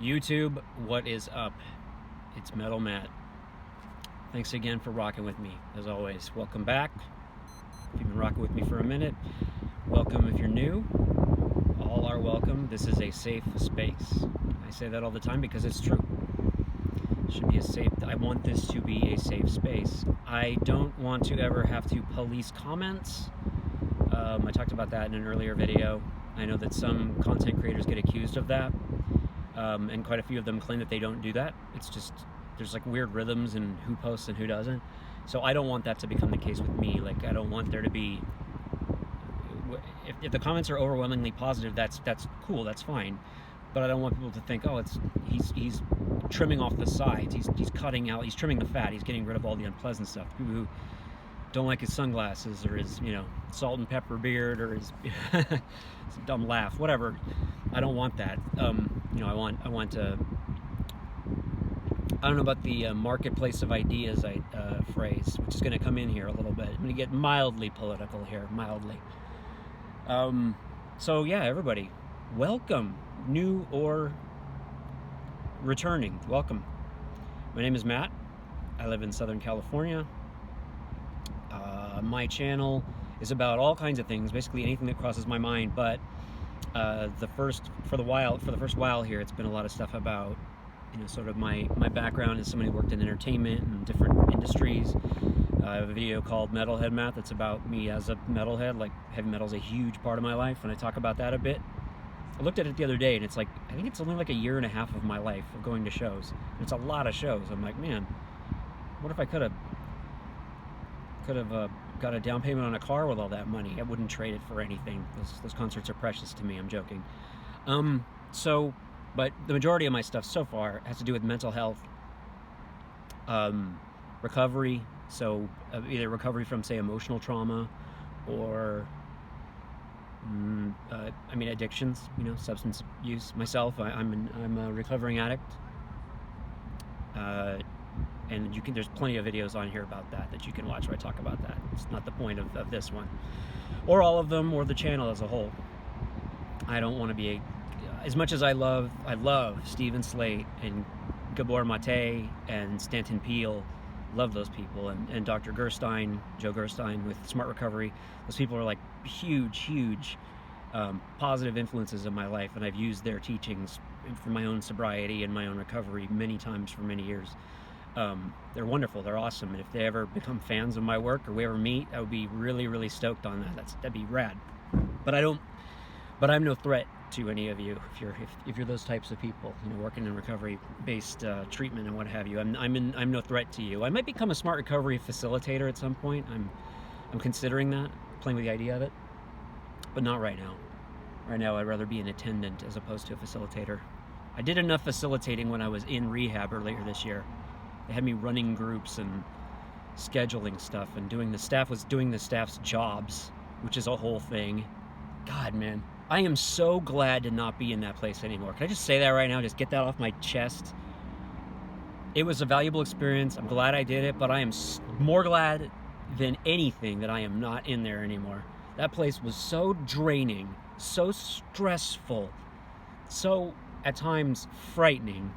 YouTube, what is up? It's Metal Matt. Thanks again for rocking with me, as always. Welcome back. If you've been rocking with me for a minute, welcome if you're new. All are welcome. This is a safe space. I say that all the time because it's true. It should be a safe. I want this to be a safe space. I don't want to ever have to police comments. I talked about that in an earlier video. I know that some content creators get accused of that, and quite a few of them claim that they don't do that. It's just, there's like weird rhythms in who posts and who doesn't. So I don't want that to become the case with me. Like, I don't want there to be, if the comments are overwhelmingly positive, that's cool, that's fine. But I don't want people to think, oh, he's trimming off the sides, he's cutting out, he's trimming the fat, he's getting rid of all the unpleasant stuff. People who don't like his sunglasses or his, salt and pepper beard or his dumb laugh, whatever. I don't want that. I want to. I don't know about the marketplace of ideas phrase, which is going to come in here a little bit. I'm going to get mildly political here, mildly. So yeah, everybody, welcome, new or returning, welcome. My name is Matt. I live in Southern California. My channel is about all kinds of things, basically anything that crosses my mind, but for the first while here, it's been a lot of stuff about, sort of my background as somebody who worked in entertainment and different industries. I have a video called Metalhead Math that's about me as a metalhead. Like, heavy metal is a huge part of my life, and I talk about that a bit. I looked at it the other day, and it's like, I think it's only like a year and a half of my life of going to shows. It's a lot of shows. I'm like, man, what if I could have got a down payment on a car with all that money? I wouldn't trade it for anything. Those concerts are precious to me. I'm joking. But the majority of my stuff so far has to do with mental health, recovery. So either recovery from, say, emotional trauma, or addictions. Substance use. Myself, I'm a recovering addict. And there's plenty of videos on here about that you can watch where I talk about that. It's not the point of this one, or all of them, or the channel as a whole. I don't want to be as much as I love Stephen Slate and Gabor Mate and Stanton Peele. Love those people, and Dr. Gerstein, Joe Gerstein with Smart Recovery. Those people are like huge positive influences in my life, and I've used their teachings for my own sobriety and my own recovery many times for many years. They're wonderful, they're awesome, and if they ever become fans of my work or we ever meet, I would be really stoked on that. That'd be rad. But I'm no threat to any of you if you're those types of people, working in recovery-based treatment and what have you. I'm no threat to you. I might become a smart recovery facilitator at some point. I'm considering that, playing with the idea of it, but not right now. Right now, I'd rather be an attendant as opposed to a facilitator. I did enough facilitating when I was in rehab earlier this year. They had me running groups and scheduling stuff, and the staff's jobs, which is a whole thing. God, man, I am so glad to not be in that place anymore. Can I just say that right now? Just get that off my chest. It was a valuable experience. I'm glad I did it, but I am more glad than anything that I am not in there anymore. That place was so draining, so stressful, so at times frightening.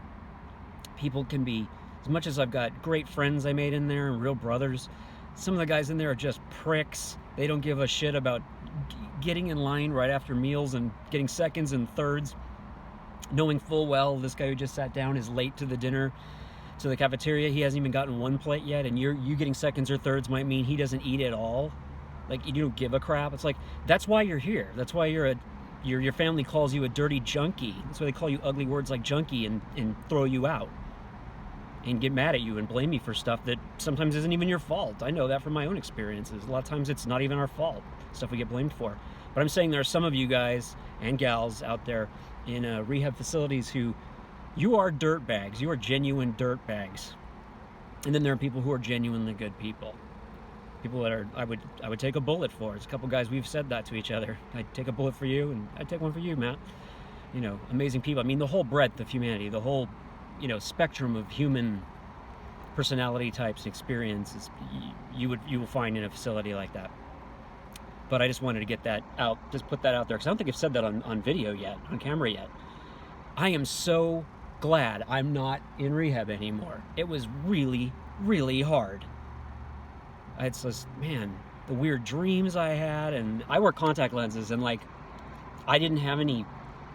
People can be, as much as I've got great friends I made in there and real brothers, some of the guys in there are just pricks. They don't give a shit about getting in line right after meals and getting seconds and thirds, knowing full well this guy who just sat down is late to the dinner, to the cafeteria. He hasn't even gotten one plate yet, and you getting seconds or thirds might mean he doesn't eat at all. Like, you don't give a crap. It's like, that's why you're here. That's why your family calls you a dirty junkie. That's why they call you ugly words like junkie and throw you out and get mad at you and blame you for stuff that sometimes isn't even your fault. I know that from my own experiences. A lot of times it's not even our fault, stuff we get blamed for. But I'm saying there are some of you guys and gals out there in rehab facilities you are dirtbags. You are genuine dirtbags. And then there are people who are genuinely good people. People that I would take a bullet for. There's a couple guys, we've said that to each other. I'd take a bullet for you, and I'd take one for you, Matt. Amazing people. I mean, the whole breadth of humanity, the whole spectrum of human personality types and experiences you will find in a facility like that. But I just wanted to get that out, just put that out there, because I don't think I've said that on video yet, on camera yet. I am so glad I'm not in rehab anymore. It was really, really hard. It's just, man, the weird dreams I had, and I wear contact lenses, and like, I didn't have any,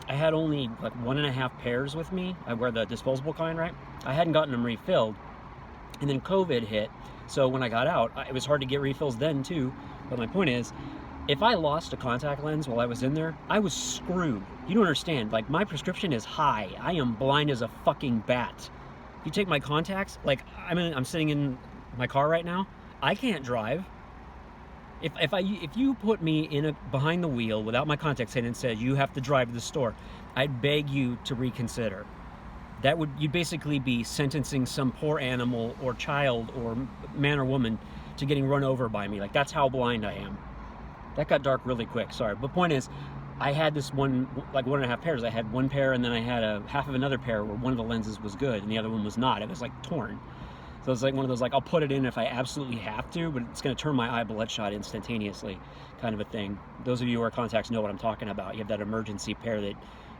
I had only like 1.5 pairs with me. I wear the disposable kind, right? I hadn't gotten them refilled, and then COVID hit, so when I got out, it was hard to get refills then too. But my point is, if I lost a contact lens while I was in there, I was screwed. You don't understand. Like, my prescription is high. I am blind as a fucking bat. If you take my contacts, like, I'm sitting in my car right now, I can't drive. If you put me behind the wheel without my contacts in and said you have to drive to the store, I'd beg you to reconsider. You'd basically be sentencing some poor animal or child or man or woman to getting run over by me. Like, that's how blind I am. That got dark really quick, sorry. But point is, I had this one, like 1.5 pairs. I had one pair, and then I had a half of another pair where one of the lenses was good and the other one was not. It was like torn. So it's like one of those, like, I'll put it in if I absolutely have to, but it's going to turn my eye bloodshot instantaneously kind of a thing. Those of you who wear contacts know what I'm talking about. You have that emergency pair that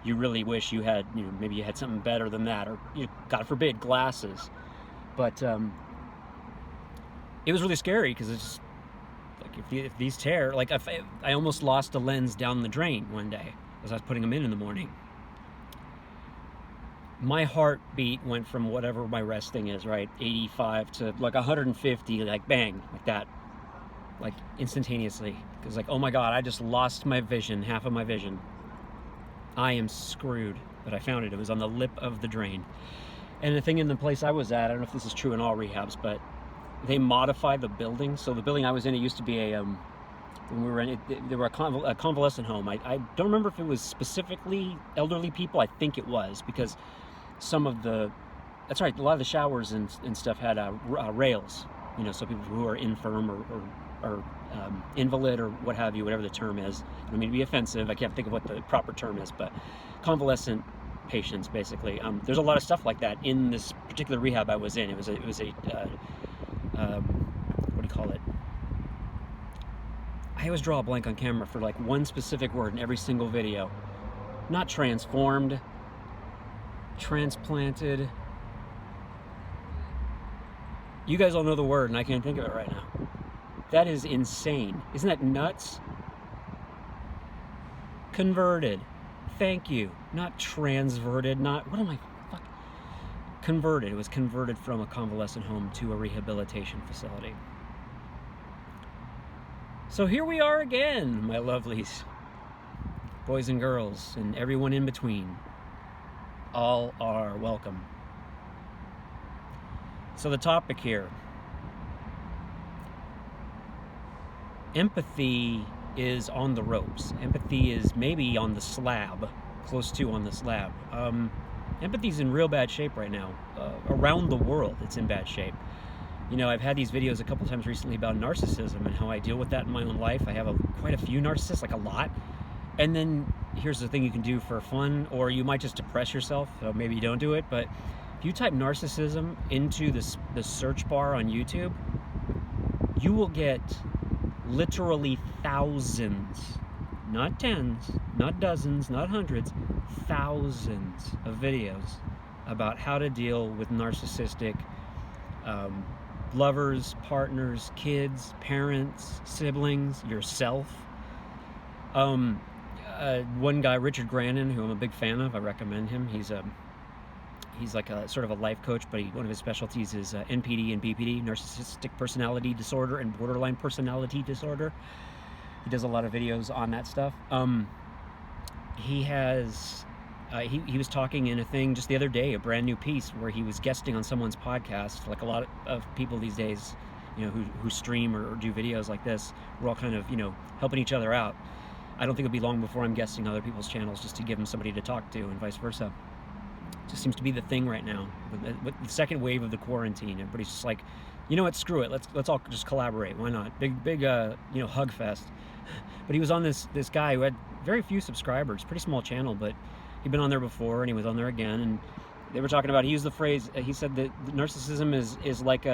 you really wish you had, maybe you had something better than that, or, God forbid, glasses. But it was really scary because it's just, like, if these tear, like, I almost lost a lens down the drain one day as I was putting them in the morning. My heartbeat went from whatever my resting is, right, 85 to like 150, like bang, like that, like instantaneously. Because like, oh my God, I just lost my vision, half of my vision. I am screwed. But I found it. It was on the lip of the drain. And the thing in the place I was at, I don't know if this is true in all rehabs, but they modified the building. So the building I was in, it used to be when we were in it, there were a convalescent home. I don't remember if it was specifically elderly people. I think it was, because some of that's right, a lot of the showers and stuff had rails, so people who are infirm or invalid or what have you, whatever the term is. I don't mean to be offensive, I can't think of what the proper term is, but convalescent patients, basically. There's a lot of stuff like that in this particular rehab I was in. It was a what do you call it? I always draw a blank on camera for like one specific word in every single video. Not transformed, transplanted. You guys all know the word and I can't think of it right now. That is insane. Isn't that nuts? Converted. Thank you. Not transverted, not, what am I, fuck? Converted. It was converted from a convalescent home to a rehabilitation facility. So here we are again, my lovelies. Boys and girls, and everyone in between. All are welcome. So the topic here. Empathy is on the ropes. Empathy is maybe on the slab, close to on the slab. Empathy's in real bad shape right now. Around the world, it's in bad shape. I've had these videos a couple times recently about narcissism and how I deal with that in my own life. I have quite a few narcissists, like a lot. And then here's the thing you can do for fun, or you might just depress yourself. So maybe you don't do it, but if you type narcissism into the search bar on YouTube, you will get literally thousands, not tens, not dozens, not hundreds, thousands of videos about how to deal with narcissistic lovers, partners, kids, parents, siblings, yourself. One guy, Richard Grannon, who I'm a big fan of, I recommend him. He's like a sort of a life coach, but one of his specialties is NPD and BPD, narcissistic personality disorder and borderline personality disorder. He does a lot of videos on that stuff. He was talking in a thing just the other day, a brand new piece where he was guesting on someone's podcast. Like a lot of people these days, who stream or do videos like this, we're all kind of, helping each other out. I don't think it'll be long before I'm guesting other people's channels just to give them somebody to talk to and vice versa. It just seems to be the thing right now. With the second wave of the quarantine, everybody's just like, what, screw it. Let's all just collaborate. Why not? Big hug fest. But he was on this guy who had very few subscribers, pretty small channel, but he'd been on there before and he was on there again, and they were talking about, he used the phrase, he said that narcissism is like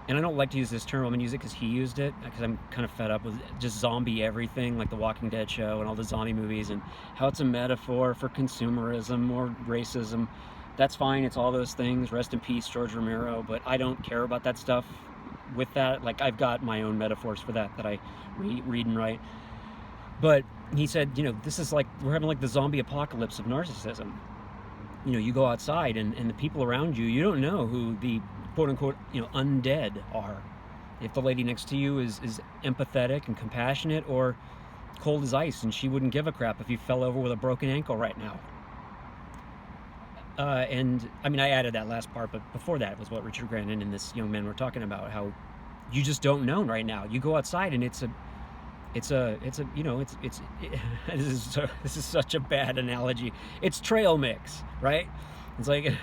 and I don't like to use this term, I'm going to use it because he used it, because I'm kind of fed up with just zombie everything, like the Walking Dead show and all the zombie movies, and how it's a metaphor for consumerism or racism. That's fine. It's all those things. Rest in peace, George Romero. But I don't care about that stuff. With that, like, I've got my own metaphors for that I read and write. But he said, you know, this is like, we're having like the zombie apocalypse of narcissism. You know, you go outside and the people around you, you don't know who the quote unquote, you know, undead are. If the lady next to you is empathetic and compassionate, or cold as ice and she wouldn't give a crap if you fell over with a broken ankle right now. And I mean, I added that last part, but before that was what Richard Grannon and this young man were talking about, how you just don't know right now. You go outside and it's a you know, this is such a bad analogy. It's trail mix, right? It's like,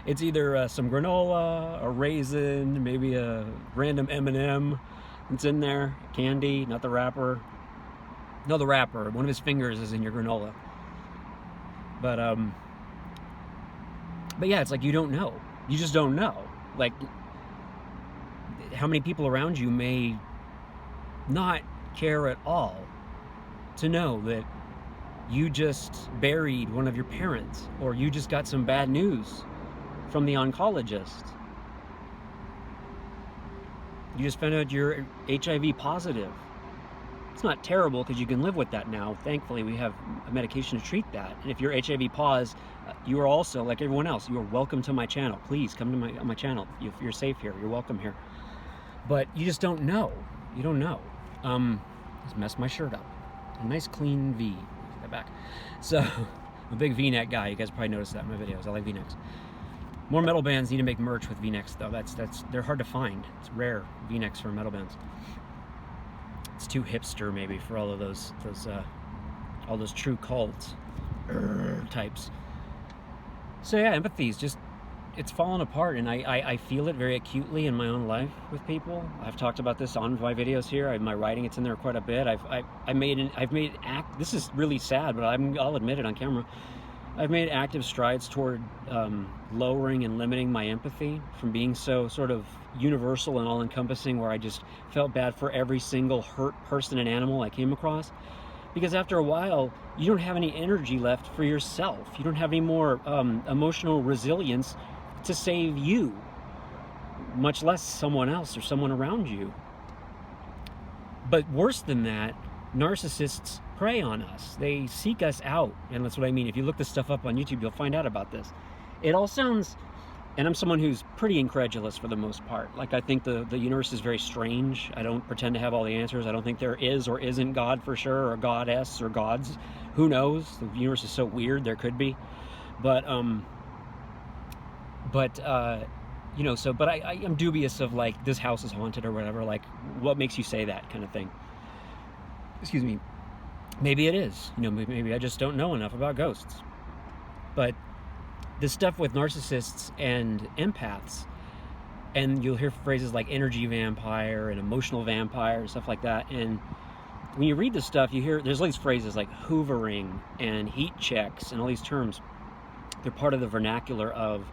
it's either some granola, a raisin, maybe a random M&M that's in there, candy, not the wrapper. No, the wrapper. One of his fingers is in your granola. But yeah, it's like, you don't know. You just don't know. Like, how many people around you may not care at all to know that you just buried one of your parents, or you just got some bad news from the oncologist. You just found out you're HIV positive. It's not terrible because you can live with that now. Thankfully, we have a medication to treat that. And if you're HIV positive, you are also, like everyone else, you are welcome to my channel. Please come to my channel. You're safe here. You're welcome here. But you just don't know. You don't know. Just messed my shirt up. A nice clean V. Take that back. So, I'm a big V-neck guy. You guys probably noticed that in my videos. I like V-necks. More metal bands need to make merch with V-necks, though. They're hard to find. It's rare, V-necks for metal bands. It's too hipster, maybe, for all of those true cult types. So yeah, empathy is just, it's fallen apart, and I feel it very acutely in my own life with people. I've talked about this on my videos here. My writing, it's in there quite a bit. I've made this is really sad, but I'll admit it on camera. I've made active strides toward lowering and limiting my empathy from being so sort of universal and all-encompassing, where I just felt bad for every single hurt person and animal I came across. Because after a while, you don't have any energy left for yourself. You don't have any more emotional resilience to save you, much less someone else or someone around you. But worse than that, narcissists prey on us. They seek us out, and that's what I mean. If you look this stuff up on YouTube, you'll find out about this. It all sounds, and I'm someone who's pretty incredulous for the most part. Like, I think the universe is very strange. I don't pretend to have all the answers. I don't think there is or isn't God for sure, or goddess, or gods. Who knows? The universe is so weird, there could be. But you know, so, but I am dubious of, like, this house is haunted or whatever. Like, what makes you say that kind of thing? Excuse me. Maybe it is. You know, maybe I just don't know enough about ghosts. But this stuff with narcissists and empaths, and you'll hear phrases like energy vampire and emotional vampire and stuff like that. And when you read this stuff, you hear there's all these phrases like hoovering and heat checks and all these terms. They're part of the vernacular of,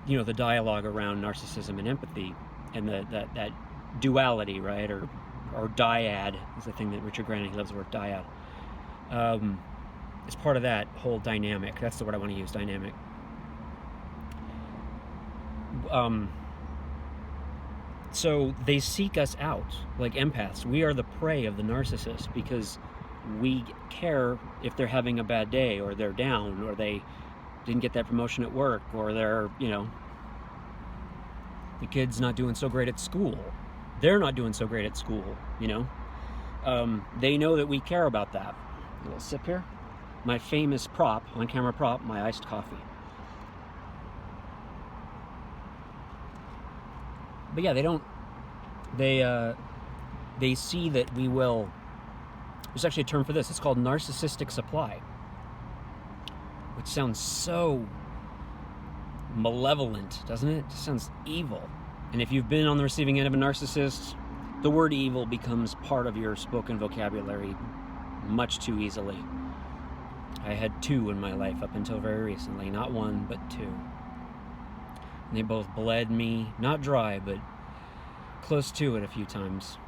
you know, the dialogue around narcissism and empathy, and that duality, right? Or dyad is the thing that Richard Grannon, he loves the word dyad. It's part of that whole dynamic. That's the word I want to use, dynamic. So they seek us out like empaths. We are the prey of the narcissist because we care if they're having a bad day, or they're down, or they didn't get that promotion at work, or they're, you know, the kid's not doing so great at school. They're not doing so great at school, you know. They know that we care about that. A little sip here. My famous prop, on-camera prop, my iced coffee. But yeah, they see that we will, there's actually a term for this, it's called narcissistic supply, which sounds so malevolent, doesn't it? It just sounds evil. And if you've been on the receiving end of a narcissist, the word evil becomes part of your spoken vocabulary much too easily. I had two in my life up until very recently. Not one, but two. And they both bled me, not dry, but close to it a few times.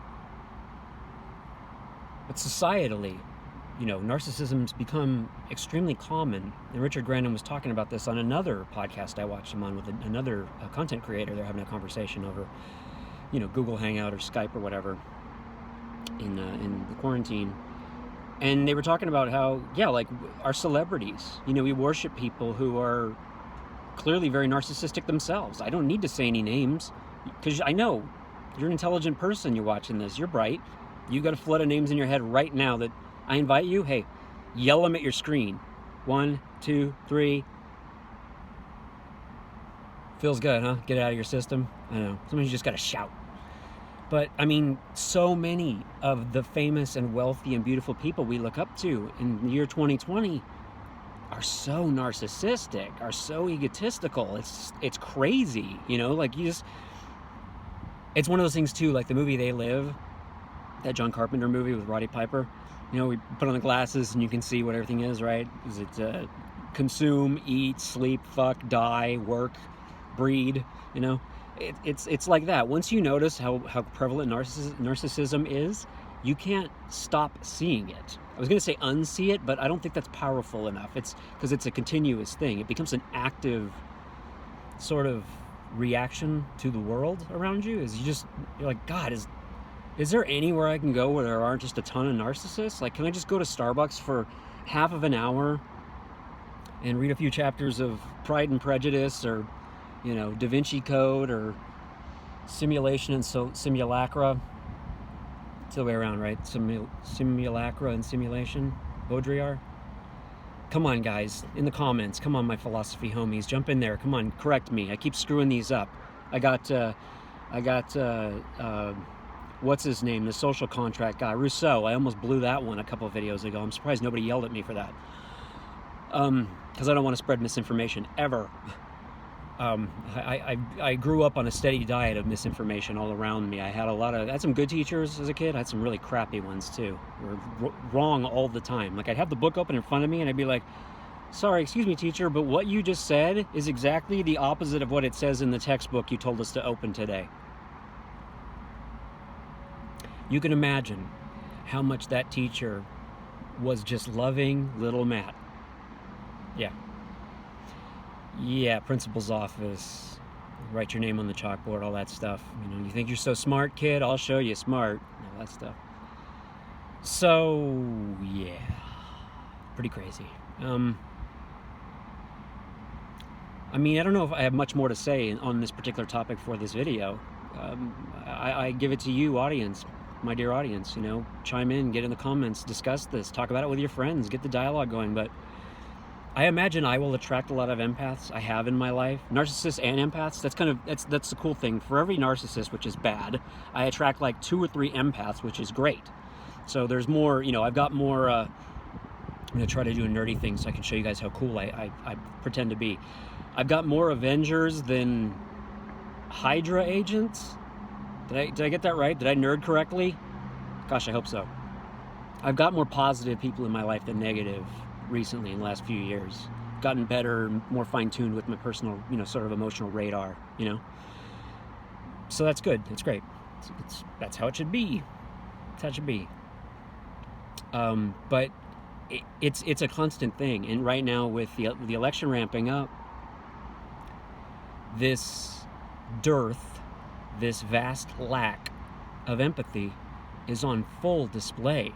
But societally, narcissism's become extremely common. And Richard Grannon was talking about this on another podcast I watched him on with another content creator. They're having a conversation over, Google Hangout or Skype or whatever in the quarantine. And they were talking about how, like our celebrities, we worship people who are clearly very narcissistic themselves. I don't need to say any names because I know you're an intelligent person. You're watching this. You're bright. You got a flood of names in your head right now that I invite you. Hey, yell them at your screen. 1, 2, 3. Feels good, huh? Get it out of your system. I know. Sometimes you just got to shout. But, I mean, so many of the famous and wealthy and beautiful people we look up to in the year 2020 are so narcissistic, are so egotistical. It's crazy, it's one of those things, too, like the movie They Live, that John Carpenter movie with Roddy Piper. We put on the glasses and you can see what everything is, right? Is it consume, eat, sleep, fuck, die, work, breed, It's like that. Once you notice how prevalent narcissism is, you can't stop seeing it. I was going to say unsee it, but I don't think that's powerful enough. It's because it's a continuous thing. It becomes an active sort of reaction to the world around you. You're like, God, is there anywhere I can go where there aren't just a ton of narcissists? Like, can I just go to Starbucks for half of an hour and read a few chapters of Pride and Prejudice or Da Vinci Code or Simulation and Simulacra? It's the way around, right? Simulacra and Simulation. Baudrillard. Come on, guys, in the comments. Come on, my philosophy homies, jump in there. Come on, correct me. I keep screwing these up. I got what's his name? The social contract guy, Rousseau. I almost blew that one a couple of videos ago. I'm surprised nobody yelled at me for that. Because I don't want to spread misinformation ever. I grew up on a steady diet of misinformation all around me. I had some good teachers as a kid. I had some really crappy ones too. Were wrong all the time. Like I'd have the book open in front of me and I'd be like, sorry, excuse me, teacher, but what you just said is exactly the opposite of what it says in the textbook you told us to open today. You can imagine how much that teacher was just loving little Matt. Yeah, principal's office, write your name on the chalkboard, all that stuff. You think you're so smart, kid? I'll show you smart, all that stuff. So, yeah, pretty crazy. I don't know if I have much more to say on this particular topic for this video. I give it to you, audience, my dear audience, chime in, get in the comments, discuss this, talk about it with your friends, get the dialogue going. But I imagine I will attract a lot of empaths. I have in my life, narcissists and empaths. That's the cool thing. For every narcissist, which is bad, I attract like 2 or 3 empaths, which is great. So there's more. I've got more. I'm gonna try to do a nerdy thing so I can show you guys how cool I pretend to be. I've got more Avengers than Hydra agents. Did I get that right? Did I nerd correctly? Gosh, I hope so. I've got more positive people in my life than negative recently in the last few years. Gotten better, more fine-tuned with my personal, sort of emotional radar, So that's good. It's great. That's how it should be. That's how it should be. But it's a constant thing. And right now with the election ramping up, this dearth, this vast lack of empathy is on full display.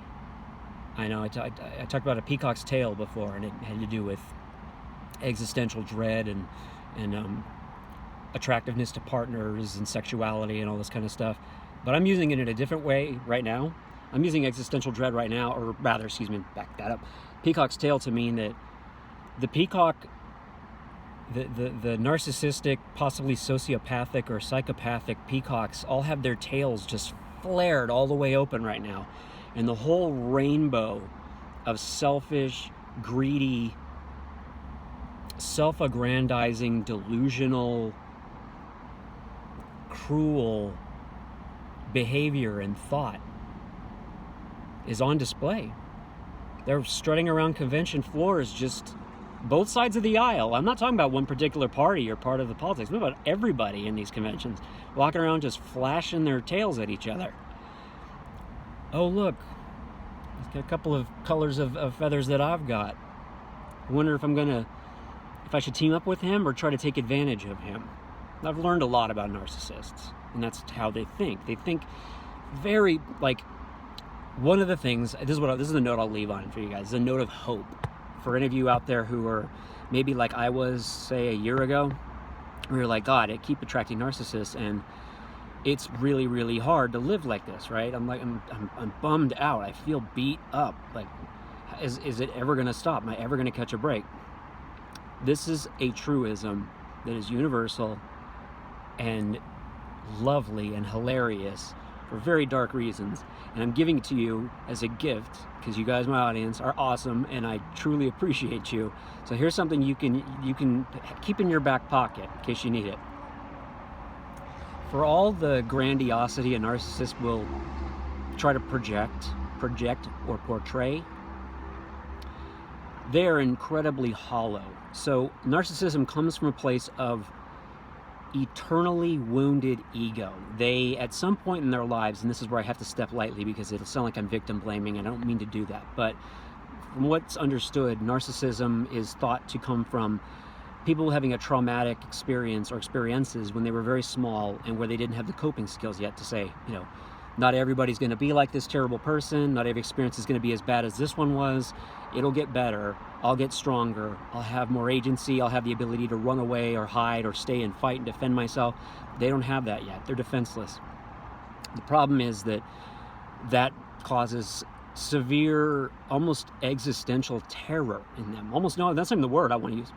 I know I talked about a peacock's tail before, and it had to do with existential dread and attractiveness to partners and sexuality and all this kind of stuff. But I'm using it in a different way right now. I'm using existential dread right now, or rather, back that up. Peacock's tail to mean that the peacock, the narcissistic, possibly sociopathic or psychopathic peacocks all have their tails just flared all the way open right now. And the whole rainbow of selfish, greedy, self-aggrandizing, delusional, cruel behavior and thought is on display. They're strutting around convention floors, just both sides of the aisle. I'm not talking about one particular party or part of the politics. I'm talking about everybody in these conventions walking around just flashing their tails at each other. Oh, look, Got a couple of colors of feathers that I've got. I wonder if I should team up with him or try to take advantage of him. I've learned a lot about narcissists, and that's how they think. They think very, like, one of the things, this is the note I'll leave on for you guys, a note of hope. For any of you out there who are maybe like I was, say, a year ago, where you're like, God, I keep attracting narcissists, and it's really, really hard to live like this, right? I'm bummed out. I feel beat up. Like, is it ever going to stop? Am I ever going to catch a break? This is a truism that is universal and lovely and hilarious for very dark reasons. And I'm giving it to you as a gift because you guys, my audience, are awesome and I truly appreciate you. So here's something you can keep in your back pocket in case you need it. For all the grandiosity a narcissist will try to project or portray, they're incredibly hollow. So narcissism comes from a place of eternally wounded ego. They, at some point in their lives, and this is where I have to step lightly because it'll sound like I'm victim blaming, and I don't mean to do that, but from what's understood, narcissism is thought to come from people having a traumatic experience or experiences when they were very small and where they didn't have the coping skills yet to say, you know, not everybody's going to be like this terrible person. Not every experience is going to be as bad as this one was. It'll get better. I'll get stronger. I'll have more agency. I'll have the ability to run away or hide or stay and fight and defend myself. They don't have that yet. They're defenseless. The problem is that causes severe, almost existential terror in them. Almost, no, that's not even the word I want to use.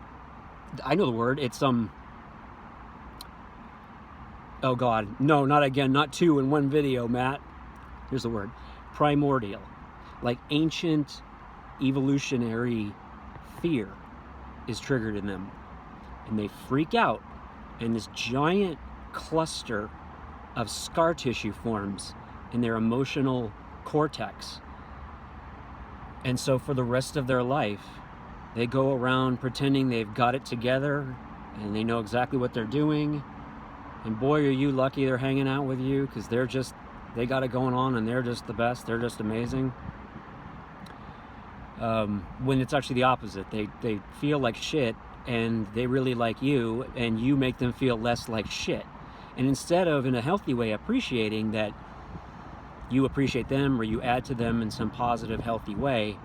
I know the word. It's oh God, no, not again, not two in one video, Matt. Here's the word. Primordial. Like ancient evolutionary fear is triggered in them. And they freak out. And this giant cluster of scar tissue forms in their emotional cortex. And so for the rest of their life, they go around pretending they've got it together and they know exactly what they're doing. And boy, are you lucky they're hanging out with you because they got it going on and they're just the best. They're just amazing. When it's actually the opposite. They feel like shit and they really like you and you make them feel less like shit. And instead of, in a healthy way, appreciating that you appreciate them or you add to them in some positive, healthy way,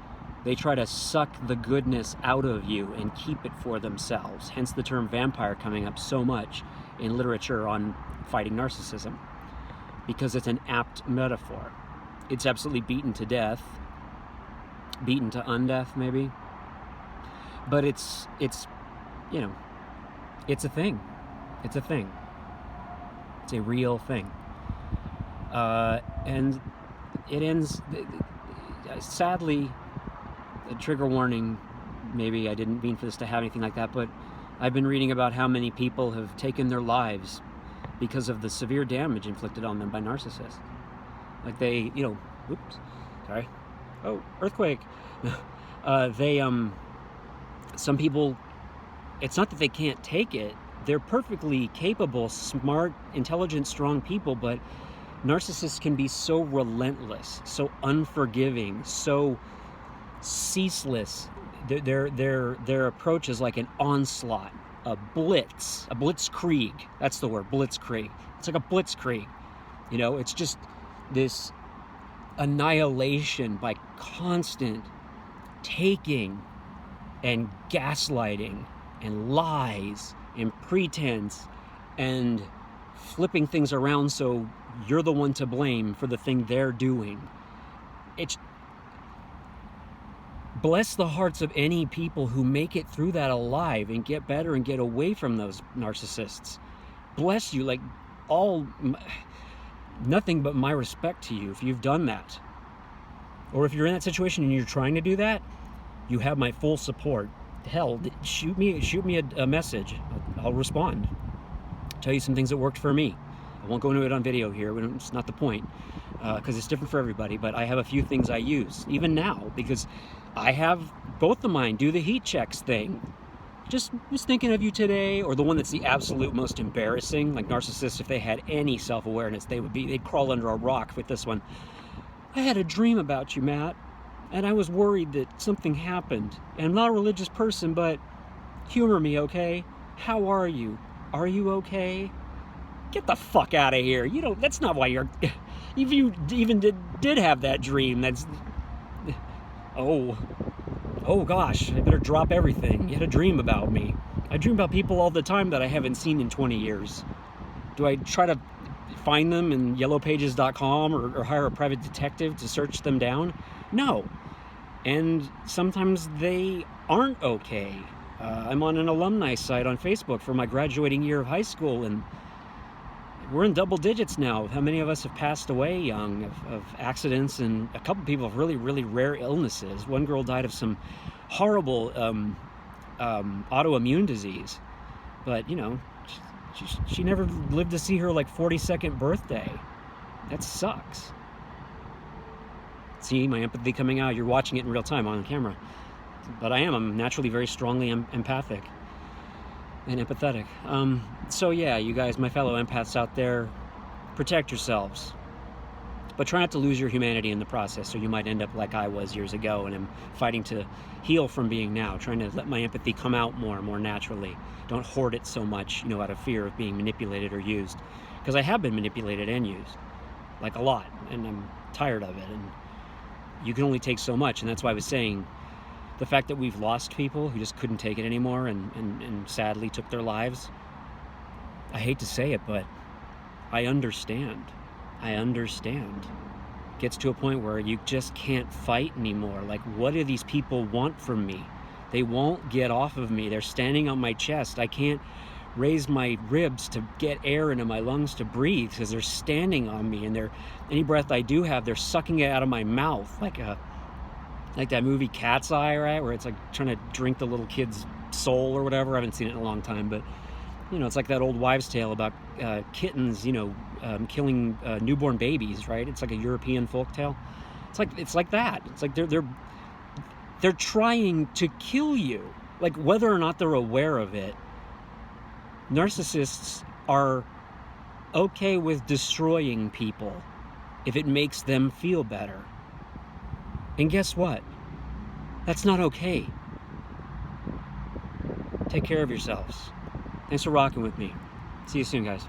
they try to suck the goodness out of you and keep it for themselves. Hence the term vampire coming up so much in literature on fighting narcissism, because it's an apt metaphor. It's absolutely beaten to death, beaten to undeath maybe, but it's you know, it's a thing. It's a thing. It's a real thing. And it ends, sadly, a trigger warning, maybe I didn't mean for this to have anything like that, but I've been reading about how many people have taken their lives because of the severe damage inflicted on them by narcissists. Like they, you know, oops, sorry. Oh, earthquake. Some people, it's not that they can't take it. They're perfectly capable, smart, intelligent, strong people, but narcissists can be so relentless, so unforgiving, so ceaseless. Their approach is like an onslaught, a blitzkrieg. That's the word, blitzkrieg. It's like a blitzkrieg. You know, it's just this annihilation by constant taking and gaslighting and lies and pretense and flipping things around so you're the one to blame for the thing they're doing. It's bless the hearts of any people who make it through that alive and get better and get away from those narcissists. Bless you, like nothing but my respect to you if you've done that. Or if you're in that situation and you're trying to do that, you have my full support. Hell, shoot me a message. I'll respond. Tell you some things that worked for me. I won't go into it on video here. It's not the point, because it's different for everybody. But I have a few things I use, even now, because I have both of mine do the heat checks thing. Just was thinking of you today, or the one that's the absolute most embarrassing. Like narcissists, if they had any self-awareness, they'd crawl under a rock with this one. I had a dream about you, Matt. And I was worried that something happened. And I'm not a religious person, but humor me, okay? How are you? Are you okay? Get the fuck out of here. You don't, that's not why you're, if you even did have that dream, that's, oh gosh, I better drop everything. You had a dream about me. I dream about people all the time that I haven't seen in 20 years. Do I try to find them in yellowpages.com or hire a private detective to search them down? No. And sometimes they aren't okay. I'm on an alumni site on Facebook for my graduating year of high school, and we're in double digits now. How many of us have passed away young of accidents, and a couple people have really, really rare illnesses. One girl died of some horrible autoimmune disease, but you know, she never lived to see her like 42nd birthday. That sucks. See my empathy coming out. You're watching it in real time on camera, but I'm naturally very strongly empathic and empathetic. So yeah, you guys, my fellow empaths out there, protect yourselves, but try not to lose your humanity in the process, or you might end up like I was years ago, and I'm fighting to heal from being now, trying to let my empathy come out more naturally. Don't hoard it so much, you know, out of fear of being manipulated or used, because I have been manipulated and used, like a lot, and I'm tired of it, and you can only take so much. And that's why I was saying, the fact that we've lost people who just couldn't take it anymore and sadly took their lives, I hate to say it, but I understand. It gets to a point where you just can't fight anymore. Like, what do these people want from me? They won't get off of me. They're standing on my chest. I can't raise my ribs to get air into my lungs to breathe because they're standing on me, and any breath I do have, they're sucking it out of my mouth, like that movie Cat's Eye, right, where it's like trying to drink the little kid's soul or whatever. I haven't seen it in a long time, but you know, it's like that old wives' tale about kittens, you know, killing newborn babies, right? It's like a European folk tale. It's like that. It's like they're trying to kill you, like whether or not they're aware of it. Narcissists are okay with destroying people if it makes them feel better. And guess what? That's not okay. Take care of yourselves. Thanks for rocking with me. See you soon, guys.